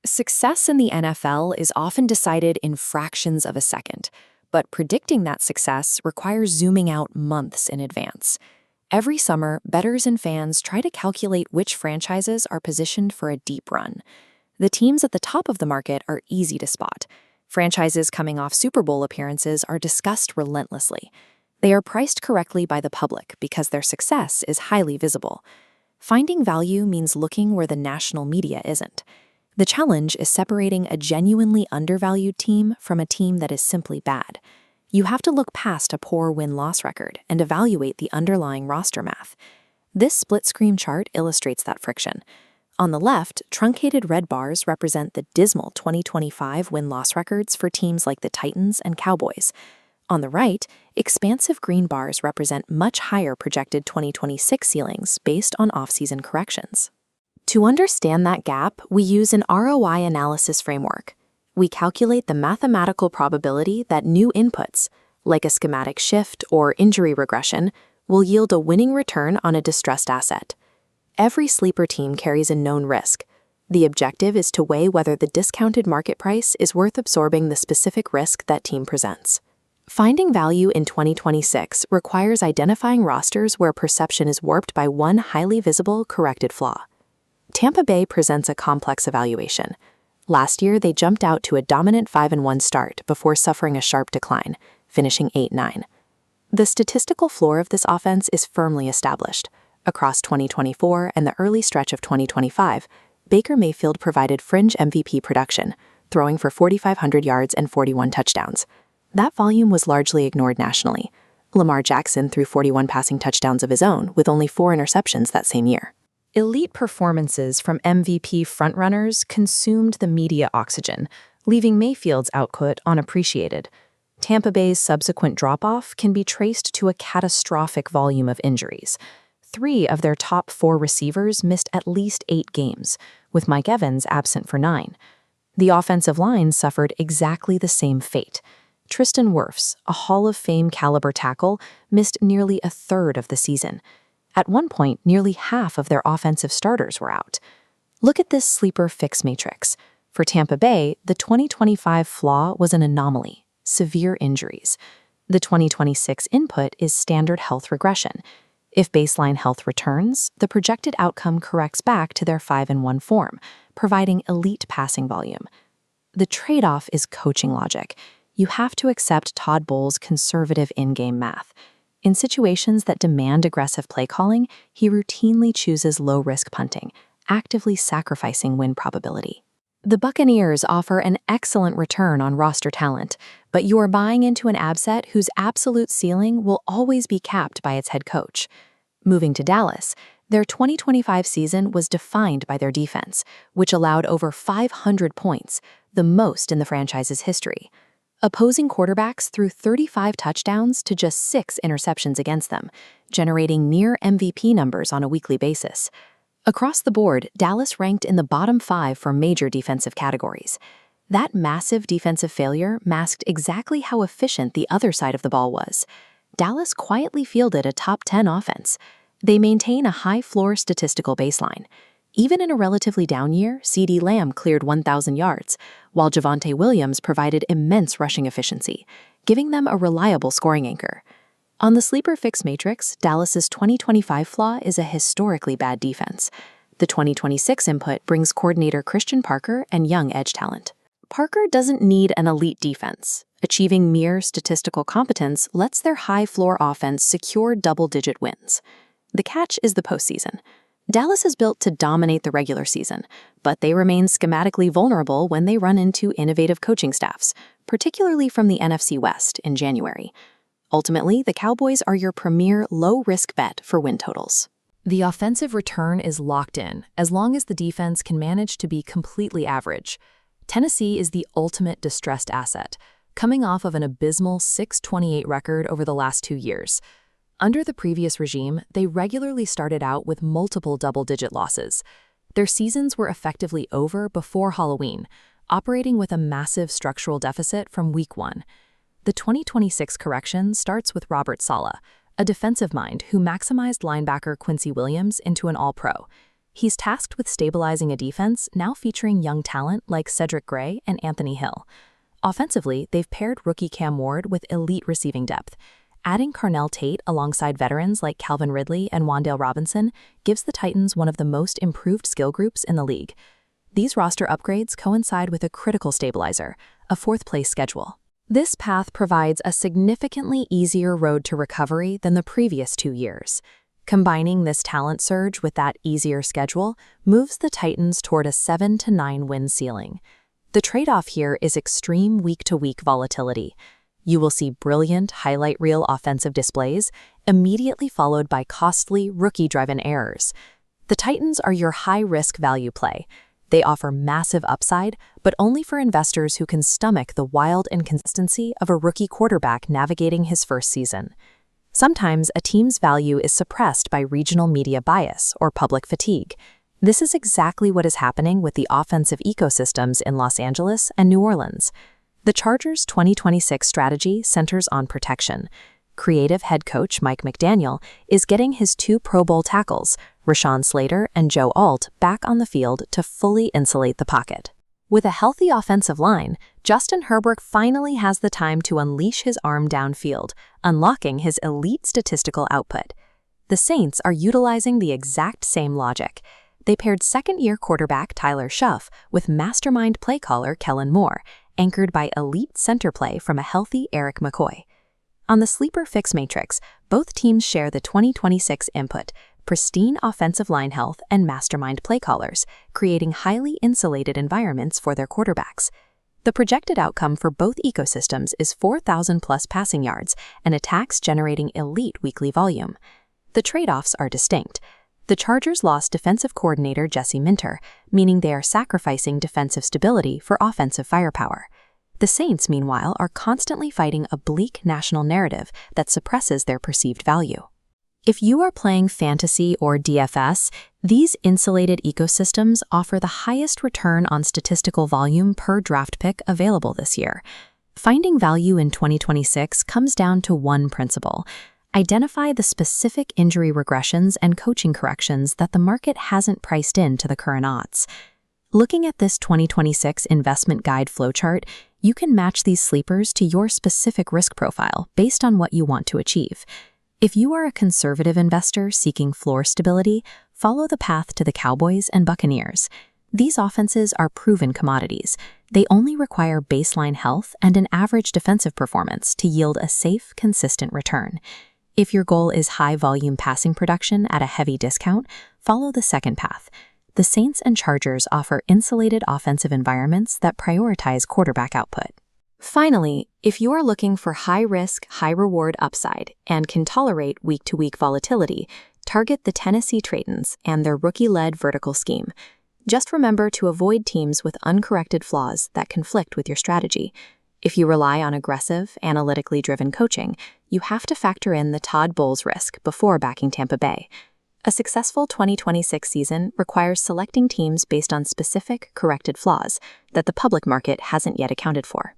Success in the NFL is often decided in fractions of a second, but predicting that success requires zooming out months in advance. Every summer, bettors and fans try to calculate which franchises are positioned for a deep run. The teams at the top of the market are easy to spot. Franchises coming off Super Bowl appearances are discussed relentlessly. They are priced correctly by the public because their success is highly visible. Finding value means looking where the national media isn't. The challenge is separating a genuinely undervalued team from a team that is simply bad. You have to look past a poor win-loss record and evaluate the underlying roster math. This split-screen chart illustrates that friction. On the left, truncated red bars represent the dismal 2025 win-loss records for teams like the Titans and Cowboys. On the right, expansive green bars represent much higher projected 2026 ceilings based on off-season corrections. To understand that gap, we use an ROI analysis framework. We calculate the mathematical probability that new inputs, like a schematic shift or injury regression, will yield a winning return on a distressed asset. Every sleeper team carries a known risk. The objective is to weigh whether the discounted market price is worth absorbing the specific risk that team presents. Finding value in 2026 requires identifying rosters where perception is warped by one highly visible corrected flaw. Tampa Bay presents a complex evaluation. Last year, they jumped out to a dominant 5-1 start before suffering a sharp decline, finishing 8-9. The statistical floor of this offense is firmly established. Across 2024 and the early stretch of 2025, Baker Mayfield provided fringe MVP production, throwing for 4,500 yards and 41 touchdowns. That volume was largely ignored nationally. Lamar Jackson threw 41 passing touchdowns of his own, with only 4 interceptions that same year. Elite performances from MVP frontrunners consumed the media oxygen, leaving Mayfield's output unappreciated. Tampa Bay's subsequent drop-off can be traced to a catastrophic volume of injuries. 3 of their top 4 receivers missed at least 8 games, with Mike Evans absent for 9. The offensive line suffered exactly the same fate. Tristan Wirfs, a Hall of Fame caliber tackle, missed nearly a third of the season. At one point, nearly half of their offensive starters were out. Look at this sleeper fix matrix. For Tampa Bay, the 2025 flaw was an anomaly, severe injuries. The 2026 input is standard health regression. If baseline health returns, the projected outcome corrects back to their 5-1 form, providing elite passing volume. The trade-off is coaching logic. You have to accept Todd Bowles' conservative in-game math. In situations that demand aggressive play calling, he routinely chooses low-risk punting, actively sacrificing win probability. The Buccaneers offer an excellent return on roster talent, but you are buying into an abset whose absolute ceiling will always be capped by its head coach. Moving to Dallas, their 2025 season was defined by their defense, which allowed over 500 points, the most in the franchise's history. Opposing quarterbacks threw 35 touchdowns to just 6 interceptions against them, generating near MVP numbers on a weekly basis. Across the board, Dallas ranked in the bottom 5 for major defensive categories. That massive defensive failure masked exactly how efficient the other side of the ball was. Dallas quietly fielded a top 10 offense. They maintain a high-floor statistical baseline. Even in a relatively down year, CeeDee Lamb cleared 1,000 yards, while Javonte Williams provided immense rushing efficiency, giving them a reliable scoring anchor. On the sleeper fix matrix, Dallas's 2025 flaw is a historically bad defense. The 2026 input brings coordinator Christian Parker and young edge talent. Parker doesn't need an elite defense. Achieving mere statistical competence lets their high-floor offense secure double-digit wins. The catch is the postseason. Dallas is built to dominate the regular season, but they remain schematically vulnerable when they run into innovative coaching staffs, particularly from the NFC West in January. Ultimately, the Cowboys are your premier low-risk bet for win totals. The offensive return is locked in, as long as the defense can manage to be completely average. Tennessee is the ultimate distressed asset, coming off of an abysmal 6-28 record over the last 2 years. Under the previous regime, they regularly started out with multiple double-digit losses. Their seasons were effectively over before Halloween, operating with a massive structural deficit from week 1. The 2026 correction starts with Robert Saleh, a defensive mind who maximized linebacker Quincy Williams into an All-Pro. He's tasked with stabilizing a defense now featuring young talent like Cedric Gray and Anthony Hill. Offensively, they've paired rookie Cam Ward with elite receiving depth. Adding Carnell Tate alongside veterans like Calvin Ridley and Wan'Dale Robinson gives the Titans one of the most improved skill groups in the league. These roster upgrades coincide with a critical stabilizer, a fourth-place schedule. This path provides a significantly easier road to recovery than the previous 2 years. Combining this talent surge with that easier schedule moves the Titans toward a 7 to 9 win ceiling. The trade-off here is extreme week-to-week volatility. You will see brilliant highlight reel offensive displays, immediately followed by costly rookie-driven errors. The Titans are your high-risk value play. They offer massive upside, but only for investors who can stomach the wild inconsistency of a rookie quarterback navigating his first season. Sometimes a team's value is suppressed by regional media bias or public fatigue. This is exactly what is happening with the offensive ecosystems in Los Angeles and New Orleans. The Chargers' 2026 strategy centers on protection. Creative head coach Mike McDaniel is getting his 2 Pro Bowl tackles, Rashawn Slater and Joe Alt, back on the field to fully insulate the pocket. With a healthy offensive line, Justin Herbert finally has the time to unleash his arm downfield, unlocking his elite statistical output. The Saints are utilizing the exact same logic. They paired second-year quarterback Tyler Shuff with mastermind play caller Kellen Moore, anchored by elite center play from a healthy Eric McCoy. On the Sleeper Fix Matrix, both teams share the 2026 input, pristine offensive line health and mastermind play callers, creating highly insulated environments for their quarterbacks. The projected outcome for both ecosystems is 4,000-plus passing yards and attacks generating elite weekly volume. The trade-offs are distinct. The Chargers lost defensive coordinator Jesse Minter, meaning they are sacrificing defensive stability for offensive firepower. The Saints, meanwhile, are constantly fighting a bleak national narrative that suppresses their perceived value. If you are playing fantasy or DFS, these insulated ecosystems offer the highest return on statistical volume per draft pick available this year. Finding value in 2026 comes down to one principle: identify the specific injury regressions and coaching corrections that the market hasn't priced into the current odds. Looking at this 2026 investment guide flowchart, you can match these sleepers to your specific risk profile based on what you want to achieve. If you are a conservative investor seeking floor stability, follow the path to the Cowboys and Buccaneers. These offenses are proven commodities. They only require baseline health and an average defensive performance to yield a safe, consistent return. If your goal is high-volume passing production at a heavy discount, follow the second path. The Saints and Chargers offer insulated offensive environments that prioritize quarterback output. Finally, if you are looking for high-risk, high-reward upside and can tolerate week-to-week volatility, target the Tennessee Titans and their rookie-led vertical scheme. Just remember to avoid teams with uncorrected flaws that conflict with your strategy. If you rely on aggressive, analytically driven coaching, you have to factor in the Todd Bowles risk before backing Tampa Bay. A successful 2026 season requires selecting teams based on specific, corrected flaws that the public market hasn't yet accounted for.